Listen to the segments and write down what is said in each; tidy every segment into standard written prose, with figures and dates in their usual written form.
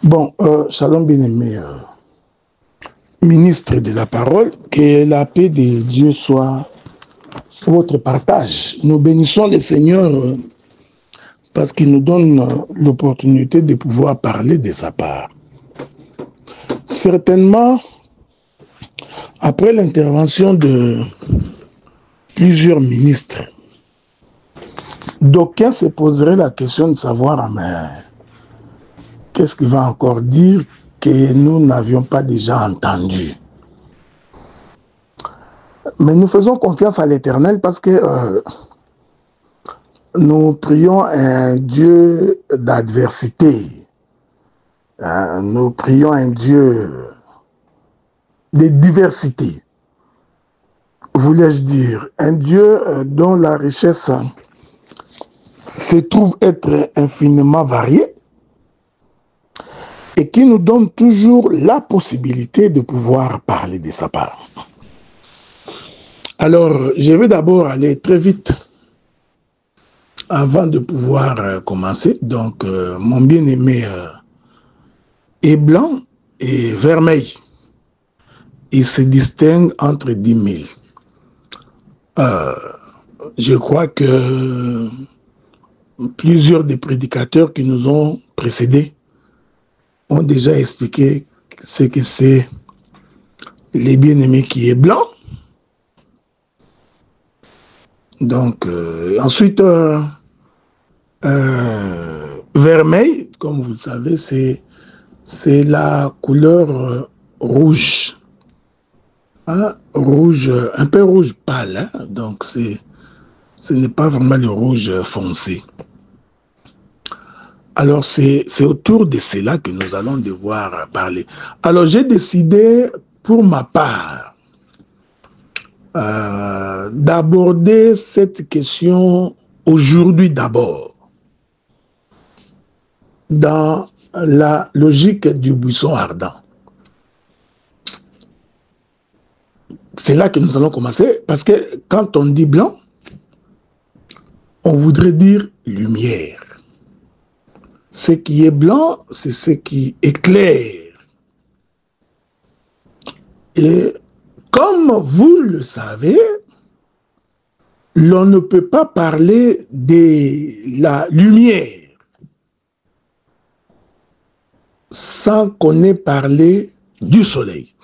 Bon, Shalom bien-aimé, ministre de la parole, que la paix de Dieu soit votre partage. Nous bénissons le Seigneur parce qu'il nous donne l'opportunité de pouvoir parler de sa part. Certainement, après l'intervention de plusieurs ministres, d'aucuns se poseraient la question de savoir, mais qu'est-ce qu'il va encore dire que nous n'avions pas déjà entendu? Mais nous faisons confiance à l'Éternel parce que nous prions un Dieu d'adversité. Nous prions un Dieu de diversité. Voulais-je dire, un Dieu dont la richesse se trouve être infiniment variée et qui nous donne toujours la possibilité de pouvoir parler de sa part. Alors, je vais d'abord aller très vite avant de pouvoir commencer. Donc, mon bien-aimé est blanc et vermeil. Il se distingue entre 10 000. Je crois que plusieurs des prédicateurs qui nous ont précédés ont déjà expliqué ce que c'est les bien-aimés qui est blanc. Donc, ensuite, vermeil, comme vous le savez, c'est la couleur rouge. Hein? Rouge, un peu rouge pâle. Hein? Donc, ce n'est pas vraiment le rouge foncé. Alors, c'est autour de cela que nous allons devoir parler. Alors, j'ai décidé, pour ma part, d'aborder cette question aujourd'hui d'abord, dans la logique du buisson ardent. C'est là que nous allons commencer, parce que quand on dit blanc, on voudrait dire lumière. Ce qui est blanc, c'est ce qui éclaire. Et comme vous le savez, l'on ne peut pas parler de la lumière sans qu'on ait parlé du soleil.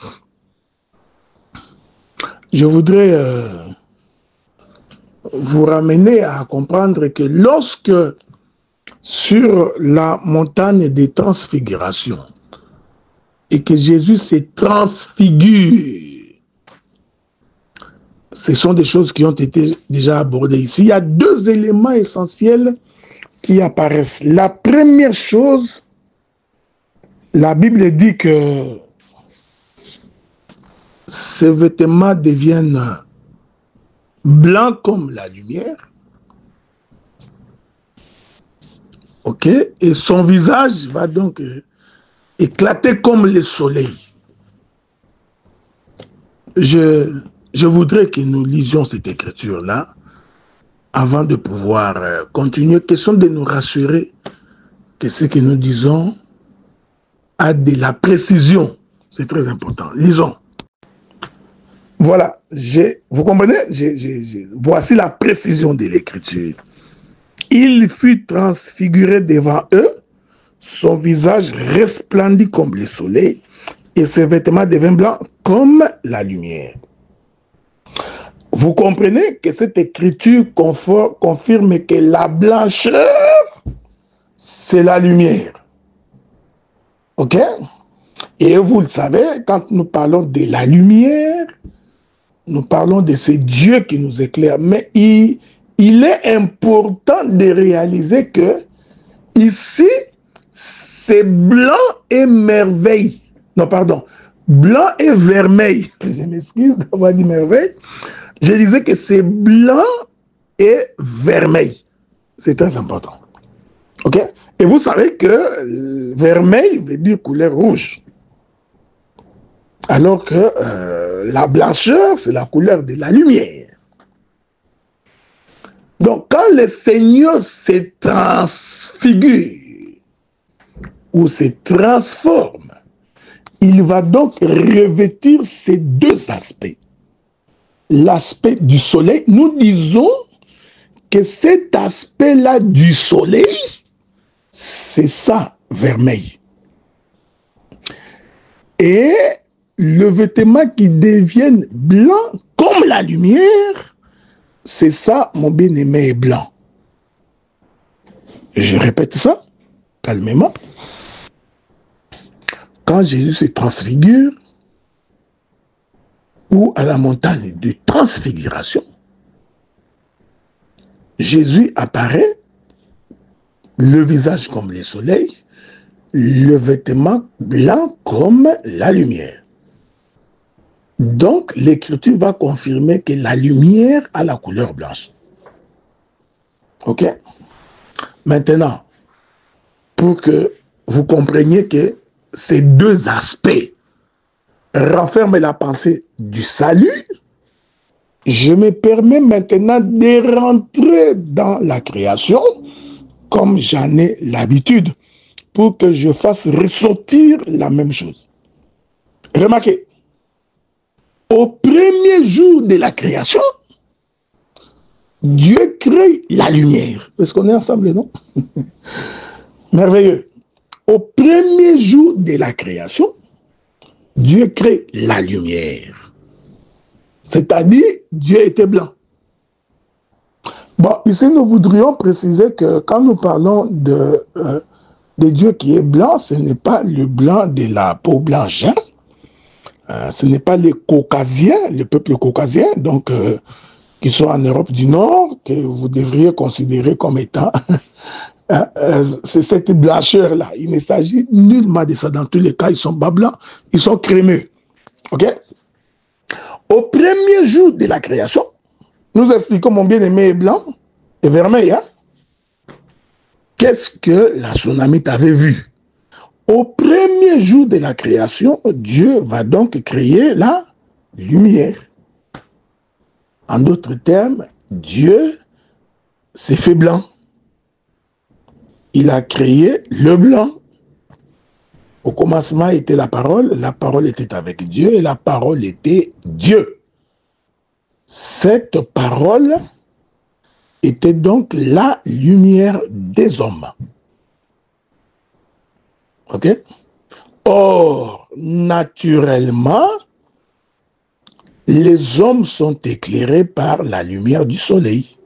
Je voudrais vous ramener à comprendre que lorsque sur la montagne des transfigurations et que Jésus se transfigure, ce sont des choses qui ont été déjà abordées ici. Il y a deux éléments essentiels qui apparaissent. La première chose, la Bible dit que ses vêtements deviennent blancs comme la lumière. Ok? Et son visage va donc éclater comme le soleil. Je voudrais que nous lisions cette écriture-là avant de pouvoir continuer. Question de nous rassurer que ce que nous disons a de la précision. C'est très important. Lisons. Voilà. Vous comprenez? Voici la précision de l'écriture. Il fut transfiguré devant eux, son visage resplendit comme le soleil et ses vêtements deviennent blancs comme la lumière. Vous comprenez que cette écriture confirme que la blancheur, c'est la lumière. Ok? Et vous le savez, quand nous parlons de la lumière, nous parlons de ce Dieu qui nous éclaire. Mais il est important de réaliser que ici, c'est blanc et merveille. Non, pardon. Blanc et vermeil. Je m'excuse d'avoir dit merveille. Je disais que c'est blanc et vermeil. C'est très important. OK? Et vous savez que vermeil veut dire couleur rouge. Alors que la blancheur, c'est la couleur de la lumière. Donc, quand le Seigneur se transfigure, ou se transforme, il va donc revêtir ces deux aspects. L'aspect du soleil, nous disons que cet aspect-là du soleil, c'est ça, vermeil. Et le vêtement qui devient blanc comme la lumière, c'est ça, mon bien-aimé est blanc. Je répète ça, calmement. Quand Jésus se transfigure, ou à la montagne de transfiguration, Jésus apparaît, le visage comme le soleil, le vêtement blanc comme la lumière. Donc, l'Écriture va confirmer que la lumière a la couleur blanche. Ok? Maintenant, pour que vous compreniez que ces deux aspects renferment la pensée du salut, je me permets maintenant de rentrer dans la création comme j'en ai l'habitude pour que je fasse ressortir la même chose. Remarquez, au premier jour de la création, Dieu crée la lumière. Est-ce qu'on est ensemble, non? Merveilleux. Au premier jour de la création, Dieu crée la lumière. C'est-à-dire, Dieu était blanc. Bon, ici, nous voudrions préciser que quand nous parlons de Dieu qui est blanc, ce n'est pas le blanc de la peau blanche. Hein? Ce n'est pas les caucasiens, le peuple caucasien, donc qui sont en Europe du Nord, que vous devriez considérer comme étant c'est cette blancheur-là. Il ne s'agit nullement de ça. Dans tous les cas, ils sont pas blancs, ils sont crémeux. Ok? Au premier jour de la création, nous expliquons mon bien-aimé est blanc et vermeil. Hein? Qu'est-ce que la Sunamite avait vu? Au premier jour de la création, Dieu va donc créer la lumière. En d'autres termes, Dieu s'est fait blanc. Il a créé le blanc. Au commencement était la parole était avec Dieu et la parole était Dieu. Cette parole était donc la lumière des hommes. Ok? Or, naturellement, les hommes sont éclairés par la lumière du soleil.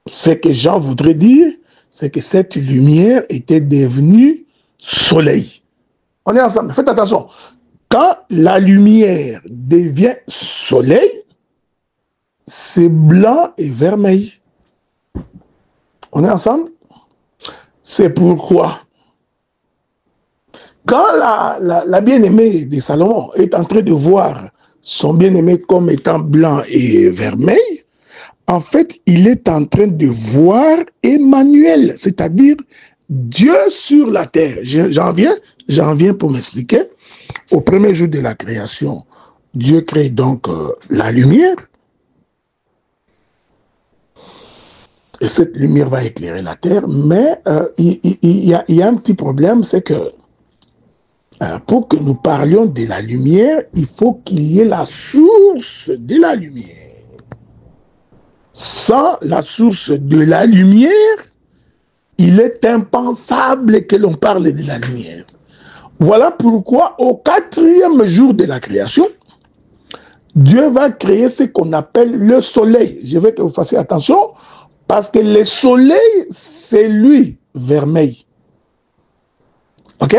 Ce que Jean voudrait dire, c'est que cette lumière était devenue soleil. On est ensemble, faites attention. Quand la lumière devient soleil, c'est blanc et vermeil. On est ensemble? C'est pourquoi, quand la bien-aimée de Salomon est en train de voir son bien-aimé comme étant blanc et vermeil, en fait, il est en train de voir Emmanuel, c'est-à-dire Dieu sur la terre. J'en viens pour m'expliquer. Au premier jour de la création, Dieu crée donc la lumière. Et cette lumière va éclairer la terre, mais il y a un petit problème, c'est que pour que nous parlions de la lumière, il faut qu'il y ait la source de la lumière. Sans la source de la lumière, il est impensable que l'on parle de la lumière. Voilà pourquoi, au 4e jour de la création, Dieu va créer ce qu'on appelle le soleil. Je veux que vous fassiez attention, parce que le soleil, c'est lui, vermeil. Ok?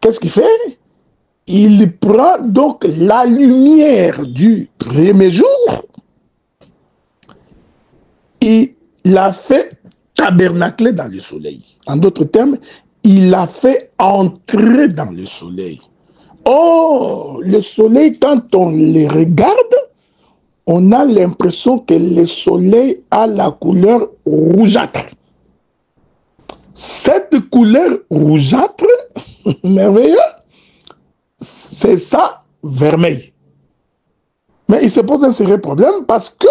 Qu'est-ce qu'il fait? Il prend donc la lumière du premier jour, il l'a fait tabernacler dans le soleil. En d'autres termes, il l'a fait entrer dans le soleil. Oh, le soleil, quand on le regarde, on a l'impression que le soleil a la couleur rougeâtre. Cette couleur rougeâtre, merveilleux, c'est ça, vermeil. Mais il se pose un sérieux problème parce que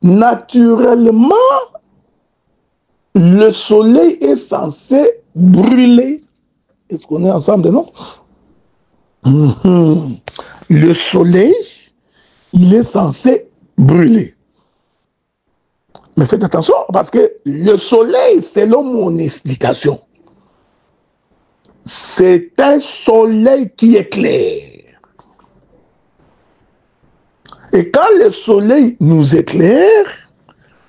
naturellement, le soleil est censé brûler. Est-ce qu'on est ensemble, non? Le soleil, il est censé brûler. Mais faites attention, parce que le soleil, selon mon explication, c'est un soleil qui éclaire. Et quand le soleil nous éclaire,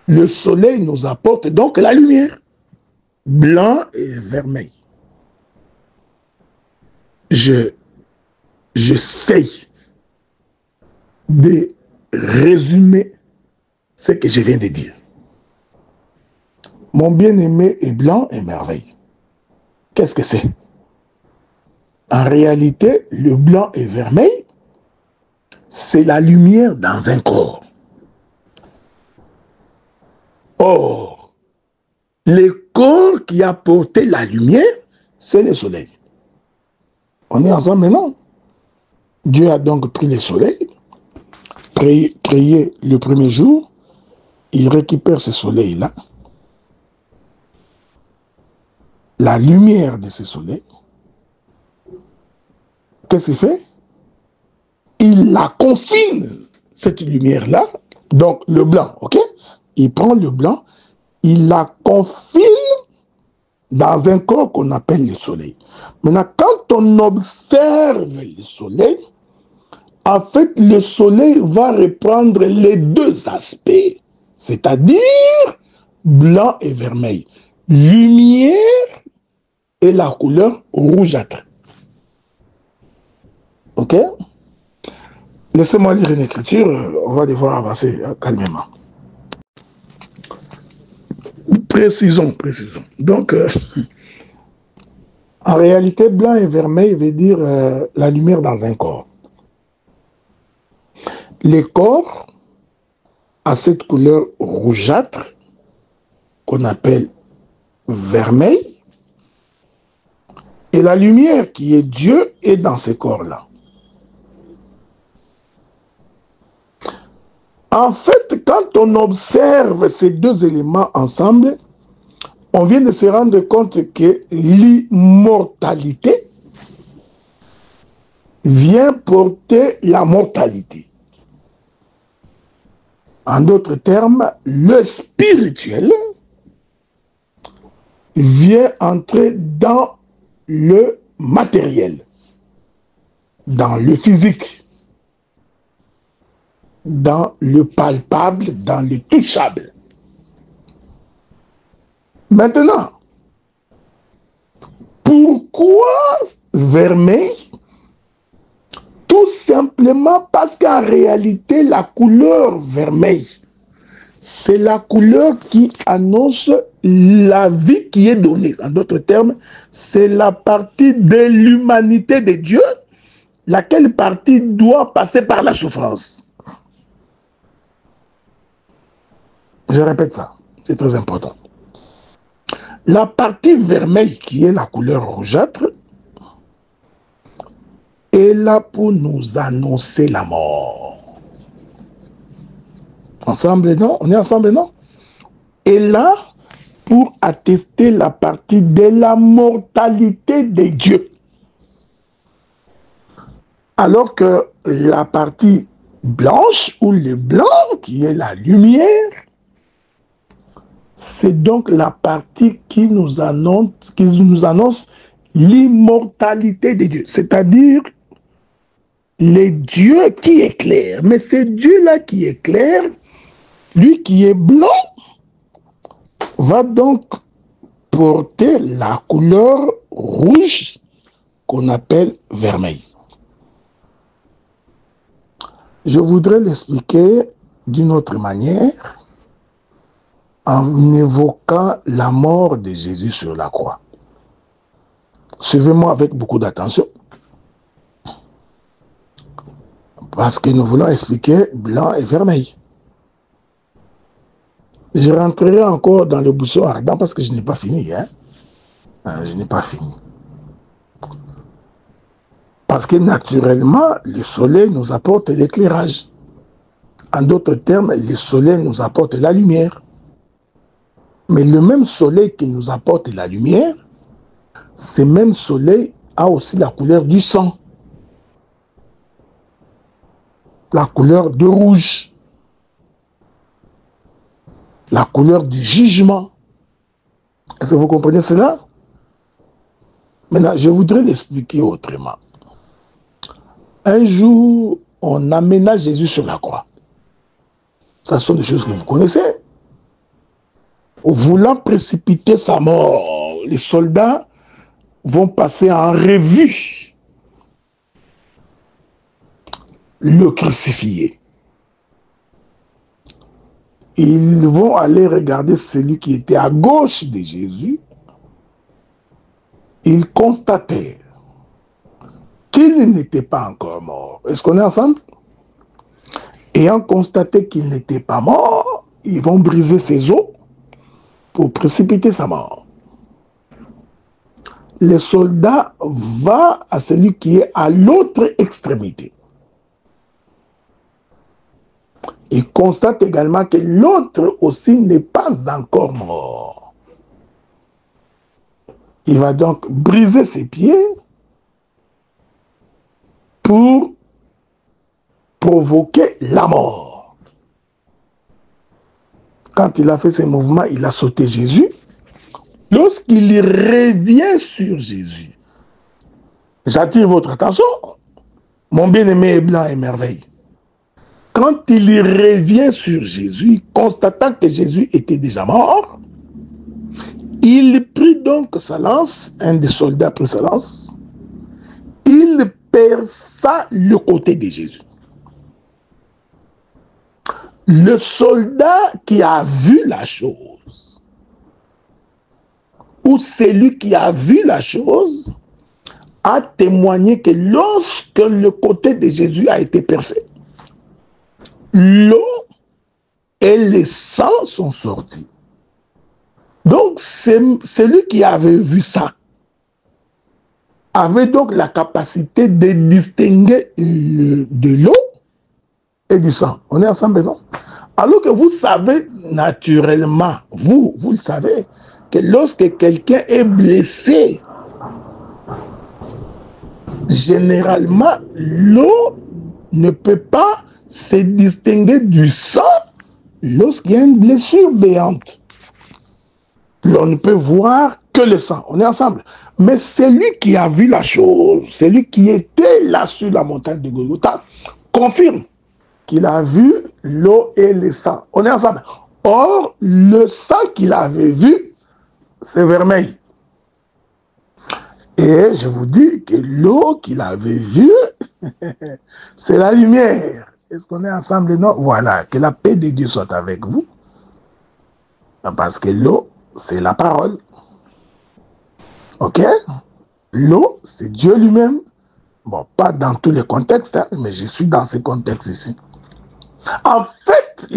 le soleil nous apporte donc la lumière, blanc et vermeil. J'essaie de résumer ce que je viens de dire. Mon bien-aimé est blanc et merveille. Qu'est-ce que c'est? En réalité, le blanc et vermeil, c'est la lumière dans un corps. Or, le corps qui a porté la lumière, c'est le soleil. On est ensemble maintenant. Dieu a donc pris le soleil, créé le premier jour, il récupère ce soleil-là, la lumière de ce soleil. Qu'est-ce qu'il fait? Il la confine, cette lumière-là, donc le blanc, ok? Il prend le blanc, il la confine dans un corps qu'on appelle le soleil. Maintenant, quand on observe le soleil, en fait, le soleil va reprendre les deux aspects, c'est-à-dire blanc et vermeil. Lumière et la couleur rougeâtre. Ok? Laissez-moi lire une écriture, on va devoir avancer calmement. Précisons. Donc, en réalité, blanc et vermeil veut dire la lumière dans un corps. Le corps a cette couleur rougeâtre qu'on appelle vermeil. Et la lumière qui est Dieu est dans ce corps-là. En fait, quand on observe ces deux éléments ensemble, on vient de se rendre compte que l'immortalité vient porter la mortalité. En d'autres termes, le spirituel vient entrer dans le matériel, dans le physique, dans le palpable, dans le touchable. Maintenant, pourquoi vermeil? Tout simplement parce qu'en réalité, la couleur vermeil, c'est la couleur qui annonce la vie qui est donnée. En d'autres termes, c'est la partie de l'humanité de Dieu, laquelle partie doit passer par la souffrance. Je répète ça, c'est très important. La partie vermeille, qui est la couleur rougeâtre, est là pour nous annoncer la mort. Ensemble, non? On est ensemble, non? Et là, pour attester la partie de la mortalité de Dieu. Alors que la partie blanche, ou le blanc, qui est la lumière, c'est donc la partie qui nous annonce l'immortalité de Dieu. C'est-à-dire les dieux qui éclairent. Mais ce Dieu-là qui éclaire, lui qui est blanc, va donc porter la couleur rouge qu'on appelle vermeil. Je voudrais l'expliquer d'une autre manière en évoquant la mort de Jésus sur la croix. Suivez-moi avec beaucoup d'attention. Parce que nous voulons expliquer blanc et vermeil. Je rentrerai encore dans le buisson ardent parce que je n'ai pas fini. Je n'ai pas fini. Parce que naturellement, le soleil nous apporte l'éclairage. En d'autres termes, le soleil nous apporte la lumière. Mais le même soleil qui nous apporte la lumière, ce même soleil a aussi la couleur du sang. La couleur de rouge. La couleur du jugement. Est-ce que vous comprenez cela? Maintenant, je voudrais l'expliquer autrement. Un jour, on amena Jésus sur la croix. Ce sont des choses que vous connaissez. Voulant précipiter sa mort, les soldats vont passer en revue le crucifié. Ils vont aller regarder celui qui était à gauche de Jésus. Ils constatèrent qu'il n'était pas encore mort. Est-ce qu'on est ensemble? Ayant constaté qu'il n'était pas mort, ils vont briser ses os pour précipiter sa mort. Les soldats vont à celui qui est à l'autre extrémité. Ils constatent également que l'autre aussi n'est pas encore mort. Il va donc briser ses pieds pour provoquer la mort. Quand il a fait ces mouvements, il a sauté Jésus. Lorsqu'il revient sur Jésus, j'attire votre attention, mon bien-aimé est blanc et merveille. Quand il revient sur Jésus, constatant que Jésus était déjà mort, il prit donc sa lance, un des soldats prit sa lance, il perça le côté de Jésus. Le soldat qui a vu la chose, ou celui qui a vu la chose, a témoigné que lorsque le côté de Jésus a été percé, l'eau et le sang sont sortis. Donc, celui qui avait vu ça avait donc la capacité de distinguer de l'eau et du sang. On est ensemble, non? Alors que vous savez naturellement, vous le savez, que lorsque quelqu'un est blessé, généralement, l'eau ne peut pas se distinguer du sang lorsqu'il y a une blessure béante. L'on ne peut voir que le sang. On est ensemble. Mais celui qui a vu la chose, celui qui était là sur la montagne de Golgotha, confirme qu'il a vu l'eau et le sang. On est ensemble. Or, le sang qu'il avait vu, c'est vermeil. Et je vous dis que l'eau qu'il avait vue, c'est la lumière. Est-ce qu'on est ensemble? Non? Voilà, que la paix de Dieu soit avec vous. Parce que l'eau, c'est la parole. Ok? L'eau, c'est Dieu lui-même. Bon, pas dans tous les contextes, hein, mais je suis dans ce contexte ici. En fait,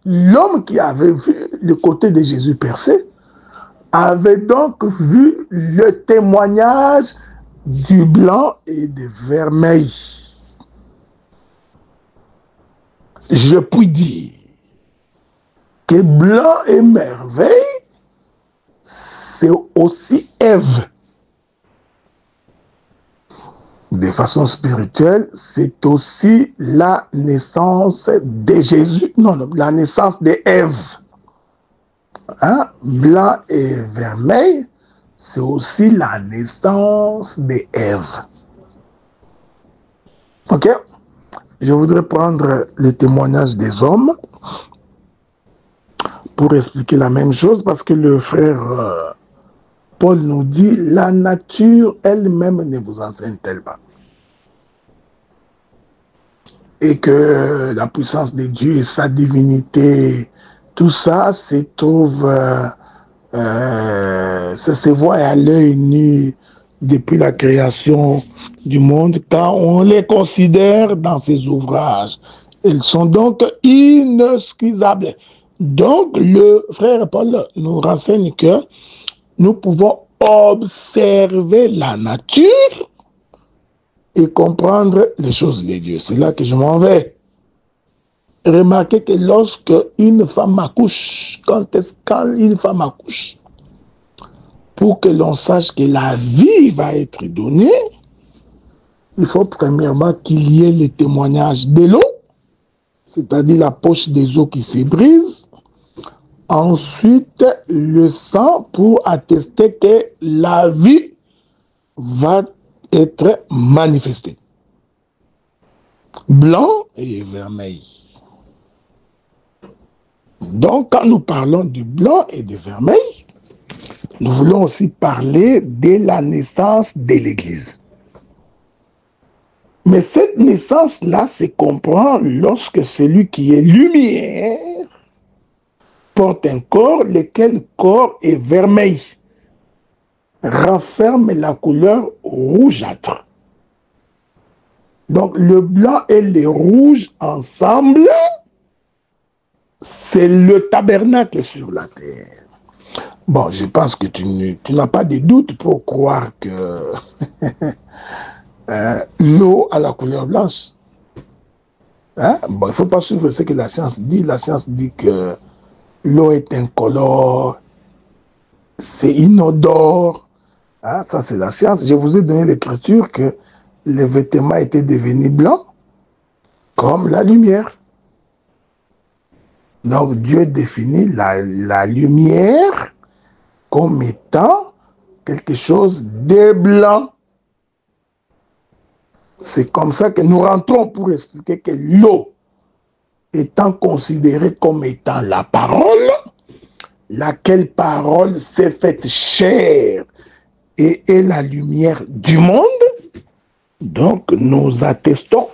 l'homme qui avait vu le côté de Jésus percé avait donc vu le témoignage du blanc et du vermeil. Je puis dire que blanc et merveille, c'est aussi Ève. De façon spirituelle, c'est aussi la naissance de Jésus. Non, la naissance d'Ève. Hein? Blanc et vermeil, c'est aussi la naissance d'Ève. Ok? Je voudrais prendre le témoignage des hommes pour expliquer la même chose, parce que le frère Paul nous dit, la nature elle-même ne vous enseigne-t-elle pas? Et que la puissance de Dieu et sa divinité, tout ça se trouve, ça se voit à l'œil nu depuis la création du monde, quand on les considère dans ses ouvrages. Ils sont donc inexcusables. Donc, le frère Paul nous renseigne que nous pouvons observer la nature et comprendre les choses de Dieu. C'est là que je m'en vais. remarquez que lorsque une femme accouche, quand une femme accouche, pour que l'on sache que la vie va être donnée, il faut premièrement qu'il y ait le témoignage de l'eau, c'est-à-dire la poche des eaux qui se brise. Ensuite, le sang pour attester que la vie va être manifestée. Blanc et vermeil. Donc, quand nous parlons du blanc et du vermeil, nous voulons aussi parler de la naissance de l'Église. Mais cette naissance-là se comprend lorsque celui qui est lumière porte un corps, lequel corps est vermeil, renferme la couleur rougeâtre. Donc le blanc et le rouge ensemble, c'est le tabernacle sur la terre. Bon, je pense que tu n'as pas de doute pour croire que l'eau a la couleur blanche. Hein? Bon, il ne faut pas suivre ce que la science dit. La science dit que l'eau est incolore, c'est inodore. Hein? Ça, c'est la science. Je vous ai donné l'écriture que les vêtements étaient devenus blancs comme la lumière. Donc, Dieu définit la lumière comme étant quelque chose de blanc. C'est comme ça que nous rentrons pour expliquer que l'eau étant considérée comme étant la parole, laquelle parole s'est faite chair et est la lumière du monde. Donc, nous attestons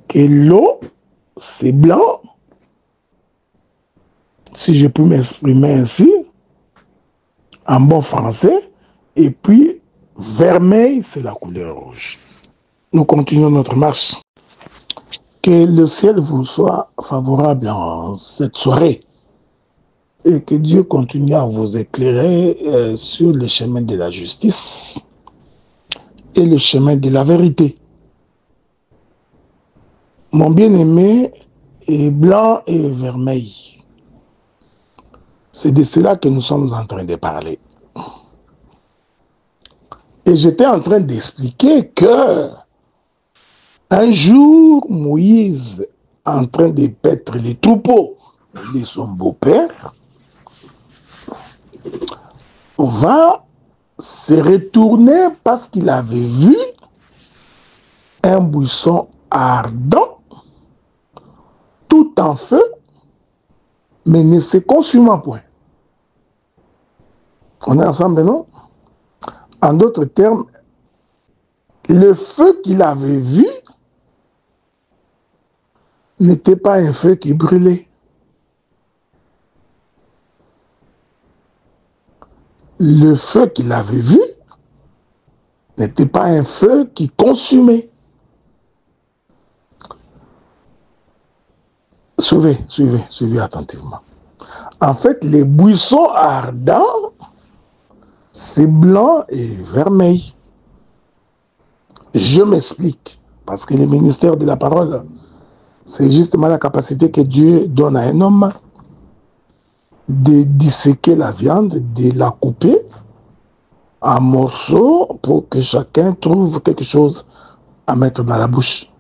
que l'eau, c'est blanc, si je peux m'exprimer ainsi, en bon français, et puis vermeil, c'est la couleur rouge. Nous continuons notre marche. Que le ciel vous soit favorable en cette soirée et que Dieu continue à vous éclairer sur le chemin de la justice et le chemin de la vérité. Mon bien-aimé est blanc et vermeil. C'est de cela que nous sommes en train de parler. Et j'étais en train d'expliquer que un jour, Moïse, en train de paître les troupeaux de son beau-père, va se retourner parce qu'il avait vu un buisson ardent, tout en feu, mais ne se consumant point. On est ensemble, non? En d'autres termes, le feu qu'il avait vu n'était pas un feu qui brûlait. Le feu qu'il avait vu n'était pas un feu qui consumait. Suivez attentivement. En fait, les buissons ardents, c'est blanc et vermeil. Je m'explique, parce que le ministère de la parole, c'est justement la capacité que Dieu donne à un homme de disséquer la viande, de la couper en morceaux pour que chacun trouve quelque chose à mettre dans la bouche.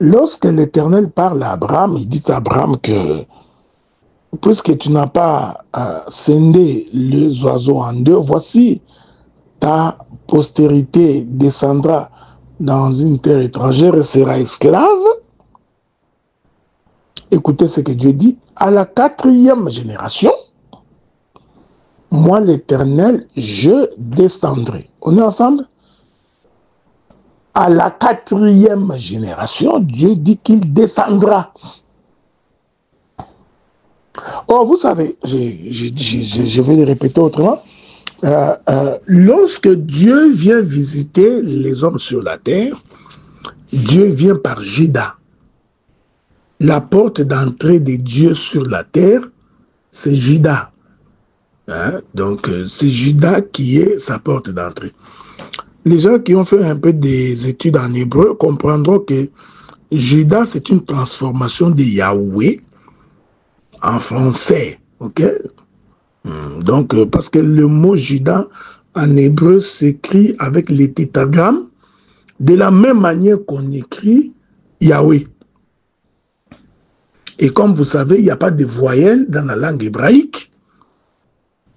Lorsque l'Éternel parle à Abraham, il dit à Abraham que puisque tu n'as pas scindé les oiseaux en deux, voici ta postérité descendra dans une terre étrangère et sera esclave. Écoutez ce que Dieu dit. À la 4e génération, moi l'Éternel, je descendrai. On est ensemble? À la 4e génération, Dieu dit qu'il descendra. Oh, vous savez, je vais le répéter autrement. Lorsque Dieu vient visiter les hommes sur la terre, Dieu vient par Juda. La porte d'entrée de Dieu sur la terre, c'est Juda. Hein? Donc, c'est Juda qui est sa porte d'entrée. Les gens qui ont fait un peu des études en hébreu comprendront que Judas, c'est une transformation de Yahweh en français. Ok? Donc, parce que le mot Judas en hébreu s'écrit avec les tétragrammes de la même manière qu'on écrit Yahweh. Et comme vous savez, il n'y a pas de voyelles dans la langue hébraïque.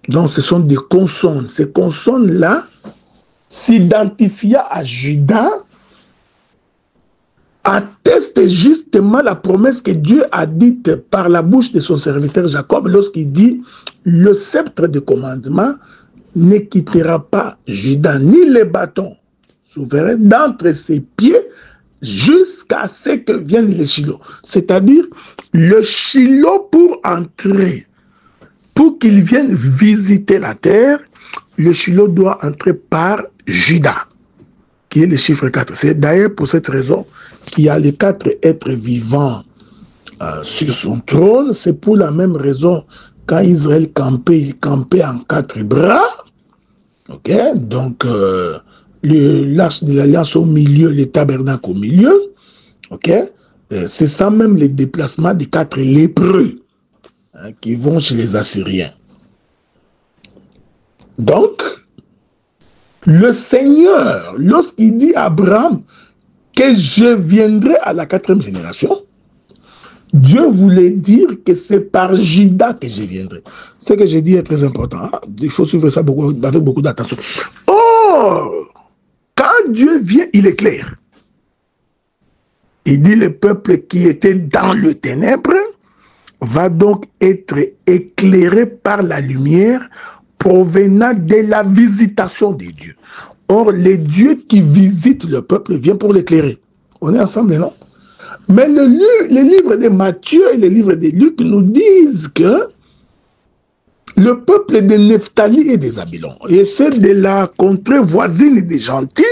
Donc, ce sont des consonnes. Ces consonnes-là s'identifient à Judas, attestent justement la promesse que Dieu a dite par la bouche de son serviteur Jacob lorsqu'il dit « Le sceptre de commandement ne quittera pas Judas, ni les bâtons souverains d'entre ses pieds jusqu'à ce que vienne le Shiloh. » C'est-à-dire, le Shiloh pour entrer, pour qu'il vienne visiter la terre, le Shiloh doit entrer par Judas, qui est le chiffre 4. C'est d'ailleurs pour cette raison qu'il y a les 4 êtres vivants sur son trône. C'est pour la même raison, quand Israël campait, il campait en 4 bras. Ok, donc l'arche de l'alliance au milieu, le tabernacle au milieu. Ok, c'est ça même les déplacements des 4 lépreux qui vont chez les Assyriens. Donc, le Seigneur, lorsqu'il dit à Abraham que je viendrai à la 4e génération, Dieu voulait dire que c'est par Judas que je viendrai. Ce que j'ai dit est très important. Il faut suivre ça avec beaucoup d'attention. Or, quand Dieu vient, il est clair. Il dit le peuple qui était dans le ténèbre va donc être éclairé par la lumière provenant de la visitation des dieux. Or, les dieux qui visitent le peuple viennent pour l'éclairer. On est ensemble, non? Mais les livres de Matthieu et les livres de Luc nous disent que le peuple de Nephtali et des Zabylons, et ceux de la contrée voisine des gentils,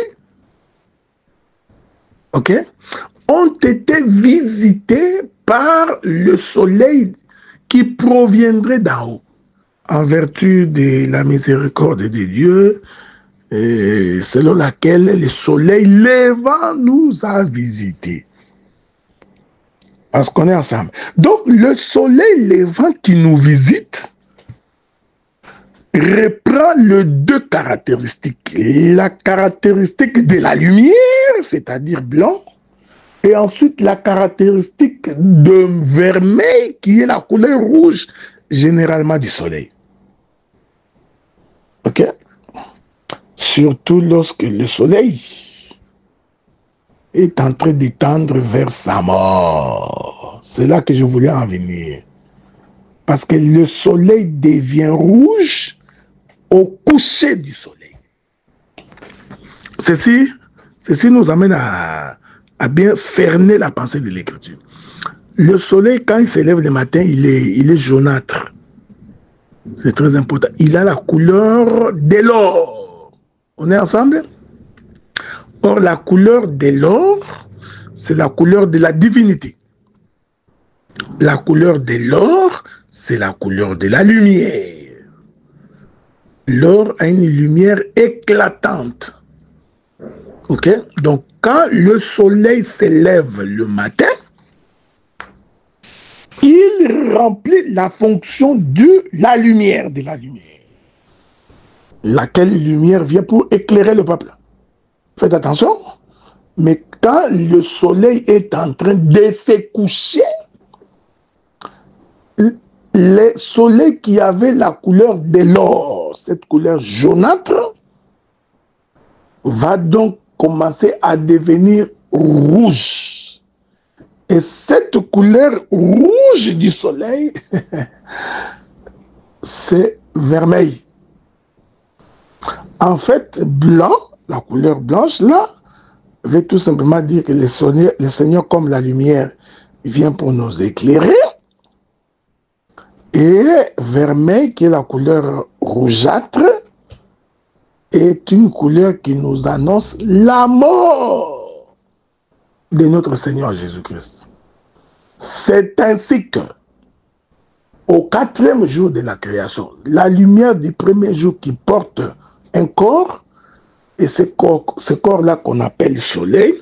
ok, ont été visités par le soleil qui proviendrait d'en haut, en vertu de la miséricorde de Dieu, et selon laquelle le soleil levant nous a visités. Parce qu'on est ensemble. Donc, le soleil levant qui nous visite reprend les 2 caractéristiques. La caractéristique de la lumière, c'est-à-dire blanc, et ensuite la caractéristique de vermeil, qui est la couleur rouge, généralement du soleil. Ok? Surtout lorsque le soleil est en train d'étendre vers sa mort. C'est là que je voulais en venir. Parce que le soleil devient rouge au coucher du soleil. Ceci nous amène à bien cerner la pensée de l'Écriture. Le soleil, quand il se lève le matin, il est jaunâtre. C'est très important. Il a la couleur de l'or. On est ensemble? Or, la couleur de l'or, c'est la couleur de la divinité. La couleur de l'or, c'est la couleur de la lumière. L'or a une lumière éclatante. Ok? Donc, quand le soleil se lève le matin, il remplit la fonction de la lumière, Laquelle lumière vient pour éclairer le peuple. Faites attention, mais quand le soleil est en train de se coucher, le soleil qui avait la couleur de l'or, cette couleur jaunâtre, va donc commencer à devenir rouge. Et cette couleur rouge du soleil, c'est vermeil. En fait, blanc, la couleur blanche, là, veut tout simplement dire que le Seigneur, comme la lumière, vient pour nous éclairer. Et vermeil, qui est la couleur rougeâtre, est une couleur qui nous annonce la mort de notre Seigneur Jésus-Christ. C'est ainsi que, au 4e jour de la création, la lumière du premier jour qui porte un corps, et ce corps-là qu'on appelle le soleil,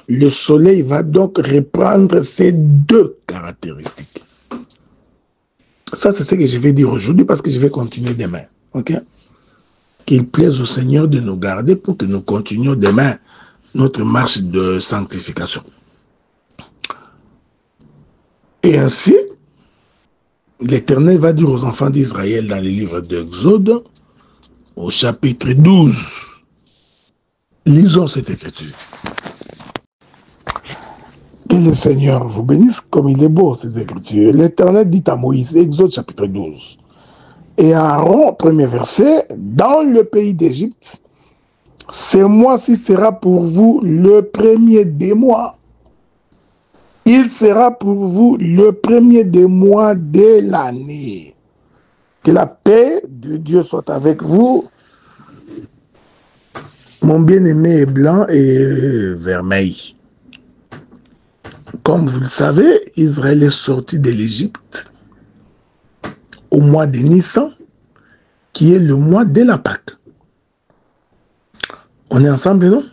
le soleil va donc reprendre ces deux caractéristiques. Ça, c'est ce que je vais dire aujourd'hui parce que je vais continuer demain. Ok? Qu'il plaise au Seigneur de nous garder pour que nous continuions demain notre marche de sanctification. Et ainsi, l'Éternel va dire aux enfants d'Israël dans les livres d'Exode, au chapitre 12, lisons cette écriture. Que le Seigneur vous bénisse comme il est beau, ces écritures. L'Éternel dit à Moïse, Exode chapitre 12, et Aaron, premier verset, dans le pays d'Égypte, ce mois-ci sera pour vous le premier des mois. Il sera pour vous le premier des mois de l'année. Que la paix de Dieu soit avec vous. Mon bien-aimé est blanc et vermeil. Comme vous le savez, Israël est sorti de l'Égypte au mois de Nissan, qui est le mois de la Pâque. On est ensemble, non?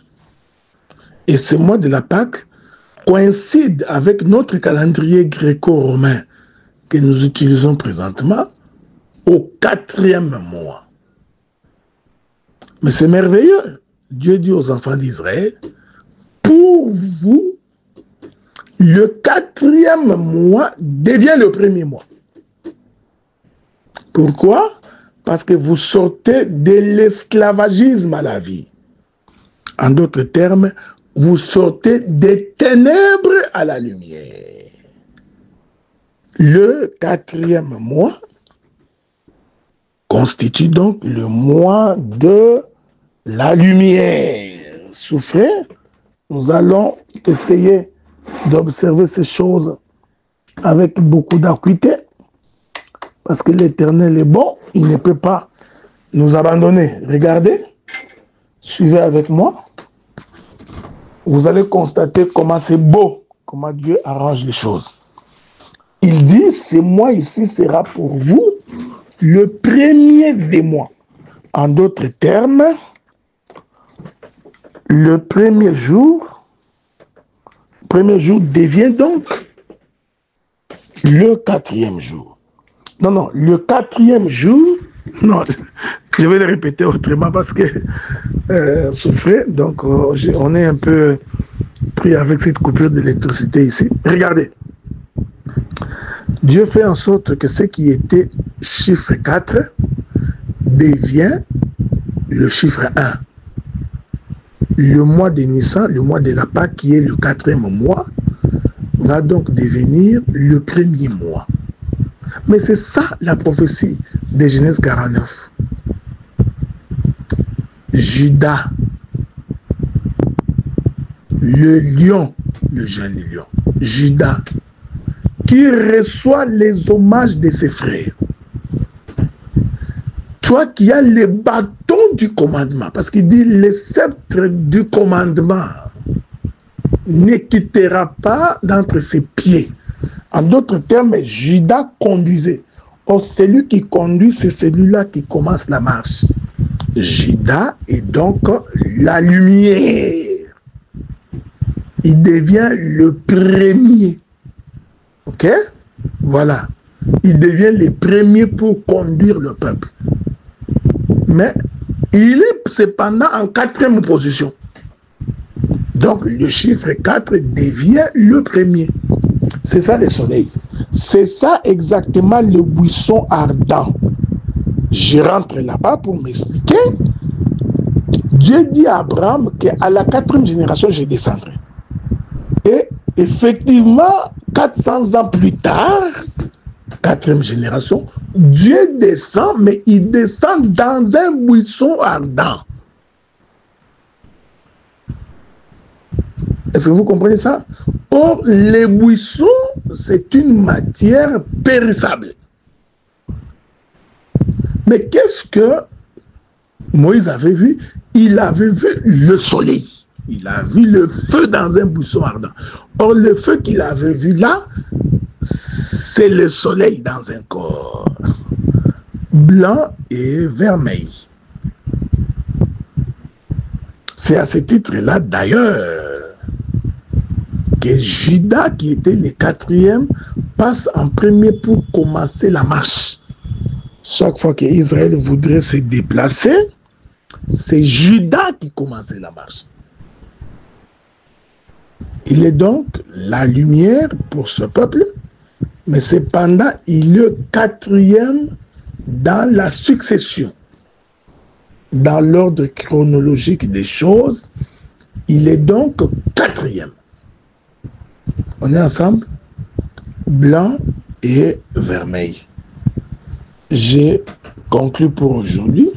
Et ce mois de la Pâque coïncide avec notre calendrier gréco-romain que nous utilisons présentement au 4e mois. Mais c'est merveilleux. Dieu dit aux enfants d'Israël, pour vous, le 4e mois devient le premier mois. Pourquoi? Parce que vous sortez de l'esclavagisme à la vie. En d'autres termes, vous sortez des ténèbres à la lumière. Le 4e mois constitue donc le mois de la lumière. Souffrez, nous allons essayer d'observer ces choses avec beaucoup d'acuité, parce que l'Éternel est bon, il ne peut pas nous abandonner. Regardez, suivez avec moi. Vous allez constater comment c'est beau, comment Dieu arrange les choses. Il dit, ce mois ici sera pour vous le premier des mois. En d'autres termes, le premier jour devient donc le 4e jour. Non, le 4e jour, non, je vais le répéter autrement parce que souffrez, donc on est un peu pris avec cette coupure d'électricité ici. Regardez, Dieu fait en sorte que ce qui était chiffre 4 devient le chiffre 1. Le mois de Nissan, le mois de la Pâque, qui est le 4e mois, va donc devenir le premier mois. Mais c'est ça la prophétie de Genèse 49. Judas, le lion, le jeune lion, Judas, qui reçoit les hommages de ses frères. Toi qui as le bâton du commandement, parce qu'il dit le sceptre du commandement ne quittera pas d'entre ses pieds. En d'autres termes, Judas conduisait. Or, celui qui conduit, c'est celui-là qui commence la marche. Judas est donc la lumière. Il devient le premier. Ok? Voilà. Il devient le premier pour conduire le peuple. Mais il est cependant en 4e position. Donc le chiffre 4 devient le premier. C'est ça le soleil. C'est ça exactement le buisson ardent. Je rentre là-bas pour m'expliquer. Dieu dit à Abraham qu'à la 4e génération, je descendrai. Et effectivement, 400 ans plus tard, 4e génération, Dieu descend, mais il descend dans un buisson ardent. Est-ce que vous comprenez ça? Or, les buissons, c'est une matière périssable. Mais qu'est-ce que Moïse avait vu? Il avait vu le soleil. Il a vu le feu dans un buisson ardent. Or, le feu qu'il avait vu là, c'est le soleil dans un corps blanc et vermeil. C'est à ce titre-là, d'ailleurs, que Judas, qui était le quatrième, passe en premier pour commencer la marche. Chaque fois qu'Israël voudrait se déplacer, c'est Judas qui commençait la marche. Il est donc la lumière pour ce peuple, mais cependant, il est le quatrième dans la succession. Dans l'ordre chronologique des choses, il est donc quatrième. On est ensemble? Blanc et vermeil. J'ai conclu pour aujourd'hui.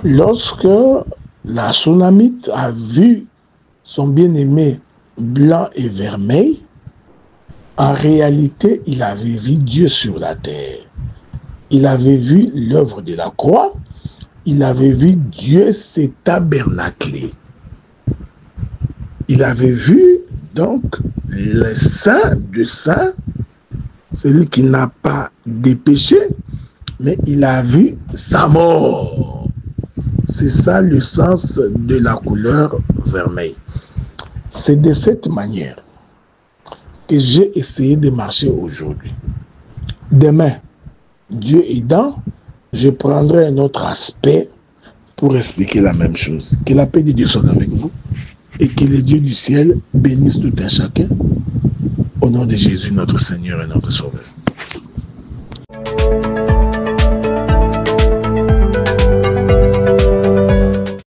Lorsque la Sunamite a vu son bien-aimé blanc et vermeil, en réalité, il avait vu Dieu sur la terre. Il avait vu l'œuvre de la croix. Il avait vu Dieu s'est tabernaclé. Il avait vu donc le saint de saint, celui qui n'a pas de péché, mais il a vu sa mort. C'est ça le sens de la couleur vermeille. C'est de cette manière que j'ai essayé de marcher aujourd'hui. Demain, Dieu aidant, je prendrai un autre aspect pour expliquer la même chose. Que la paix de Dieu soit avec vous et que le Dieu du ciel bénisse tout un chacun au nom de Jésus, notre Seigneur et notre Sauveur.